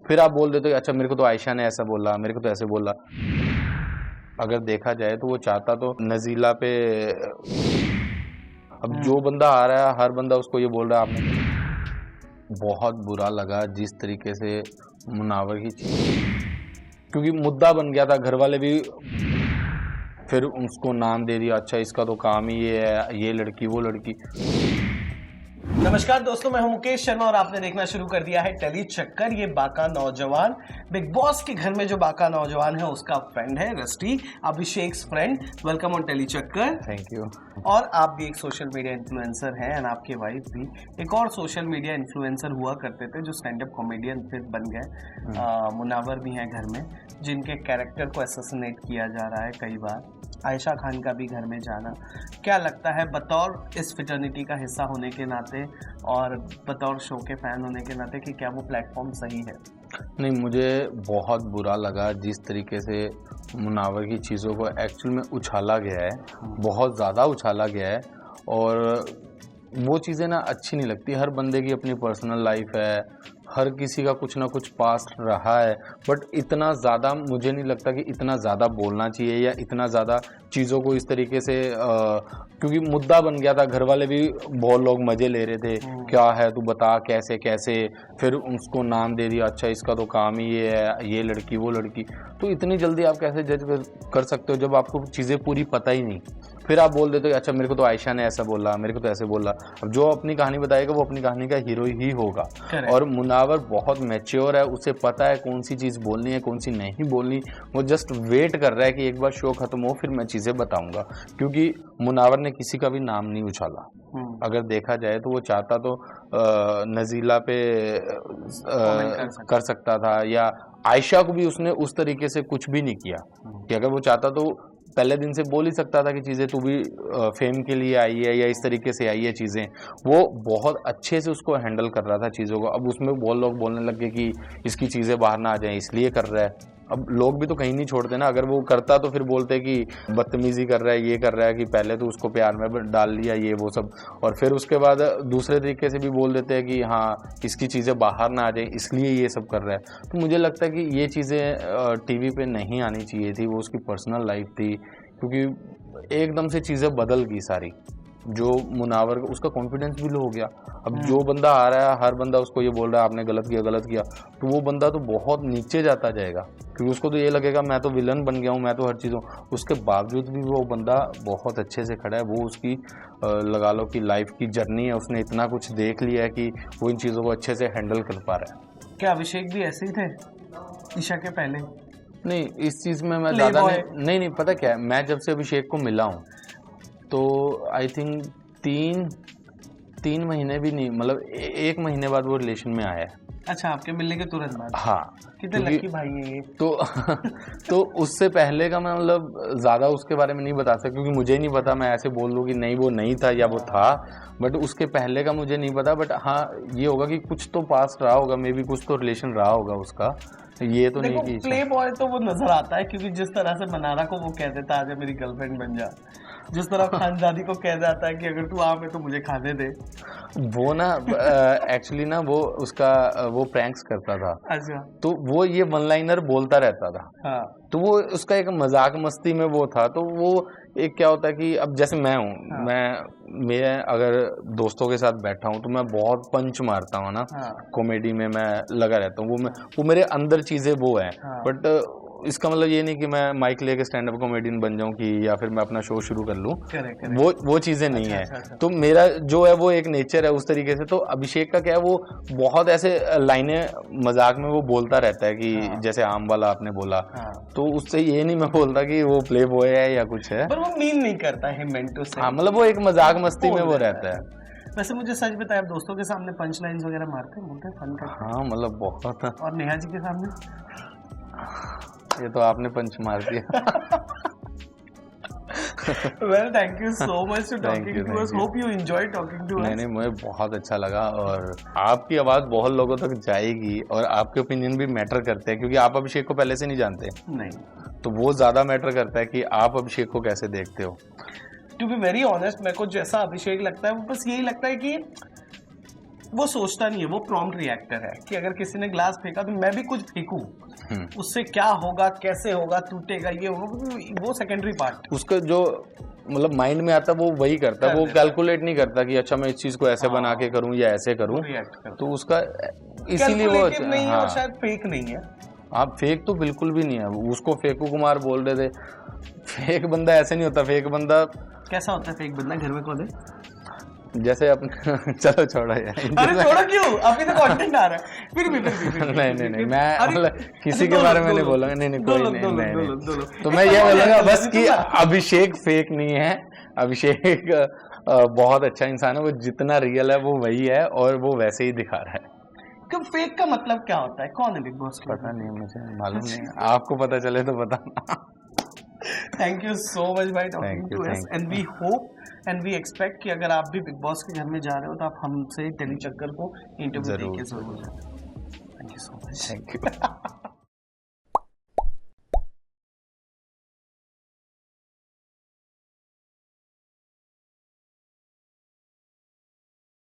फिर आप बोल देते हो अच्छा मेरे को तो आयशा ने ऐसा बोला, मेरे को तो ऐसे बोला। अगर देखा जाए तो वो चाहता तो नजीला पे, अब जो बंदा आ रहा है हर बंदा उसको ये बोल रहा है आपने। बहुत बुरा लगा जिस तरीके से मुनावर की क्योंकि मुद्दा बन गया था, घर वाले भी फिर उसको नाम दे दिया, अच्छा इसका तो काम ही ये है, ये लड़की वो लड़की। नमस्कार दोस्तों, मैं हूं मुकेश शर्मा और आपने देखना शुरू कर दिया है टेली चक्कर। ये बाका नौजवान बिग बॉस के घर में जो बाका नौजवान है उसका फ्रेंड है Rusty, Abhishek friend. Welcome on Tele Chakkar. Thank you. और आप भी एक सोशल मीडिया इन्फ्लुएंसर हैं एंड आपकी वाइफ भी एक और सोशल मीडिया इन्फ्लुएंसर हुआ करते थे जो स्टैंड अप कॉमेडियन फिर बन गए। मुनावर भी हैं घर में जिनके कैरेक्टर को असैसिनेट किया जा रहा है कई बार। आयशा खान का भी घर में जाना, क्या लगता है बतौर इस फिटर्निटी का हिस्सा होने के नाते और बतौर शो के फैन होने के नाते कि क्या वो प्लेटफॉर्म सही है? नहीं, मुझे बहुत बुरा लगा जिस तरीके से मुनावर की चीज़ों को एक्चुअल में उछाला गया है, बहुत ज़्यादा उछाला गया है। और वो चीज़ें ना अच्छी नहीं लगती। हर बंदे की अपनी पर्सनल लाइफ है, हर किसी का कुछ ना कुछ पास्ट रहा है, बट इतना ज़्यादा मुझे नहीं लगता कि इतना ज़्यादा बोलना चाहिए या इतना ज़्यादा चीज़ों को इस तरीके से क्योंकि मुद्दा बन गया था, घर वाले भी बहुत लोग मज़े ले रहे थे, क्या है तू बता कैसे कैसे, फिर उसको नाम दे दिया, अच्छा इसका तो काम ही ये है, ये लड़की वो लड़की। तो इतनी जल्दी आप कैसे जज कर सकते हो जब आपको चीज़ें पूरी पता ही नहीं। फिर आप बोल देते हो अच्छा मेरे को तो आयशा ने ऐसा बोला, मेरे को तो ऐसे बोला। अब जो अपनी कहानी बताएगा वो अपनी कहानी का हीरो ही होगा। और मुनावर बहुत मैच्योर है, उसे पता है कौन सी चीज़ बोलनी है कौन सी नहीं बोलनी। वो जस्ट वेट कर रहा है कि एक बार शो खत्म हो फिर मैं चीज़ें बताऊंगा, क्योंकि मुनावर ने किसी का भी नाम नहीं उछाला। अगर देखा जाए तो वो चाहता तो नजीला पे कर सकता था, या आयशा को भी उसने उस तरीके से कुछ भी नहीं किया। कि अगर वो चाहता तो पहले दिन से बोल ही सकता था कि चीज़ें तू भी फेम के लिए आई है या इस तरीके से आई है चीज़ें। वो बहुत अच्छे से उसको हैंडल कर रहा था चीज़ों को। अब उसमें बहुत लोग बोलने लग गए कि इसकी चीज़ें बाहर ना आ जाएं इसलिए कर रहा है। अब लोग भी तो कहीं नहीं छोड़ते ना, अगर वो करता तो फिर बोलते कि बदतमीजी कर रहा है, ये कर रहा है, कि पहले तो उसको प्यार में डाल लिया ये वो सब, और फिर उसके बाद दूसरे तरीके से भी बोल देते हैं कि हाँ इसकी चीज़ें बाहर ना आ जाएं इसलिए ये सब कर रहा है। तो मुझे लगता है कि ये चीज़ें टीवी पे नहीं आनी चाहिए थी, वो उसकी पर्सनल लाइफ थी, क्योंकि एकदम से चीज़ें बदल गई सारी। जो मुनावर उसका कॉन्फिडेंस भी लो हो गया। अब जो बंदा आ रहा है हर बंदा उसको ये बोल रहा है आपने गलत किया, तो वो बंदा तो बहुत नीचे जाता जाएगा, क्योंकि उसको तो ये लगेगा मैं तो विलन बन गया हूँ, मैं तो हर चीज़ हूँ। उसके बावजूद भी वो बंदा बहुत अच्छे से खड़ा है। वो उसकी लगा लो कि लाइफ की जर्नी है, उसने इतना कुछ देख लिया है कि वो इन चीज़ों को अच्छे से हैंडल कर पा रहा है। क्या अभिषेक भी ऐसे ही थे ईशा के पहले? नहीं, इस चीज़ में मैं ज़्यादा नहीं पता क्या है, मैं जब से अभिषेक को मिला हूँ तो आई थिंक तीन महीने भी नहीं, मतलब 1 महीने बाद वो रिलेशन में आया है। अच्छा, आपके मिलने के तुरंत बाद? हाँ। कितने लकी भाई है ये। तो उससे पहले का मैं मतलब ज़्यादा उसके बारे में नहीं बता सकता, क्योंकि मुझे नहीं पता मैं ऐसे बोल दूँ कि नहीं वो नहीं था या वो था, बट उसके पहले का मुझे नहीं पता। बट हाँ ये होगा कि कुछ तो पास्ट रहा होगा, मे बी कुछ तो रिलेशन रहा होगा उसका, ये तो नहीं कि प्ले बॉय तो वो नजर आता है, क्योंकि जिस तरह से मनारा को वो कह देता आजा मेरी गर्लफ्रेंड बन जा, जिस तरह खानजादी को कह जाता है कि अगर तू आ मैं तो मुझे खाने दे। वो ना एक्चुअली ना वो उसका वो प्रैंक्स करता था। अच्छा। तो वो ये वन लाइनर बोलता रहता था। हाँ। तो वो उसका एक मजाक मस्ती में वो था। तो वो एक क्या होता है कि अब जैसे मैं हूँ, हाँ। मैं अगर दोस्तों के साथ बैठा हूँ तो मैं बहुत पंच मारता हूँ ना, हाँ। कॉमेडी में मैं लगा रहता हूँ, वो मेरे अंदर चीजें वो है। हाँ। बट इसका मतलब ये नहीं कि मैं माइक लेके स्टैंड अप कॉमेडियन बन जाऊं कि या फिर मैं अपना शो शुरू कर लूं। वो चीजें नहीं है। अच्छा। तो मेरा जो है वो एक नेचर है उस तरीके से। तो अभिषेक का क्या है, वो बहुत ऐसे लाइनें मजाक में वो बोलता रहता है कि हाँ। जैसे आम वाला आपने बोला, हाँ। तो उससे ये नहीं मैं बोलता कि वो प्ले बॉय है या कुछ है, पर वो मीन नहीं करता है मेंटो से। हाँ, मतलब वो एक मजाक मस्ती में वो रहता है। वैसे मुझे सच बताया, आप दोस्तों के सामने पंच लाइन्स वगैरह मारते हैं, बोलते हैं फन करते हैं? हाँ, मतलब बहुत। और नेहा जी के सामने? ये तो आपने पंच मार दिया। Well, thank you so much for talking to us. Hope you enjoyed talking to us. नहीं, मुझे बहुत अच्छा लगा, और आपकी आवाज़ बहुत लोगों तक जाएगी, और आपके ओपिनियन भी मैटर करते हैं, क्योंकि आप अभिषेक को पहले से नहीं जानते। नहीं, तो वो ज़्यादा मैटर करता है कि आप अभिषेक को कैसे देखते हो। To be very honest, मेरे को जैसा अभिषेक लगता है वो बस यही लगता है कि वो सोचता नहीं है, वो प्रॉम्प्ट रिएक्टर है कि अगर किसी ने ग्लास फेंका तो मैं भी कुछ फेंकूं, उससे क्या होगा, कैसे होगा, टूटेगा, ये वो सेकेंडरी पार्ट। उसका जो मतलब माइंड में आता है वो वही करता है, वो कैलकुलेट नहीं करता कि अच्छा मैं इस चीज को ऐसे बना के करूं या ऐसे करूं, तो उसका इसीलिए वो नहीं है और शायद फेक नहीं है। आप फेक तो बिल्कुल भी नहीं है, उसको फेकू कुमार बोल रहे थे, फेक बंदा ऐसे नहीं होता, फेक बंदा कैसा होता है? फेक बंदा घर में कौन है? जैसे अपने चलो छोड़ो यार। अरे छोड़ो क्यों, अभी तो कंटेंट आ रहा है। फिर भी नहीं मैं मतलब किसी के बारे में नहीं बोलूंगा, नहीं कोई नहीं। तो मैं ये बोलूंगा बस कि अभिषेक फेक नहीं है, अभिषेक बहुत अच्छा इंसान है, वो जितना रियल है वो वही है और वो वैसे ही दिखा रहा है। कब फेक का मतलब क्या होता है? कौन है बिग बॉस? पता नहीं, मुझे मालूम नहीं, आपको पता चले तो बताना। थैंक यू सो मच भाई talking to us, and we hope and we expect कि अगर आप भी बिग बॉस के घर में जा रहे हो तो आप हमसे टेली चक्कर को इंटरव्यू देके जरूर। Thank you so much. Thank you.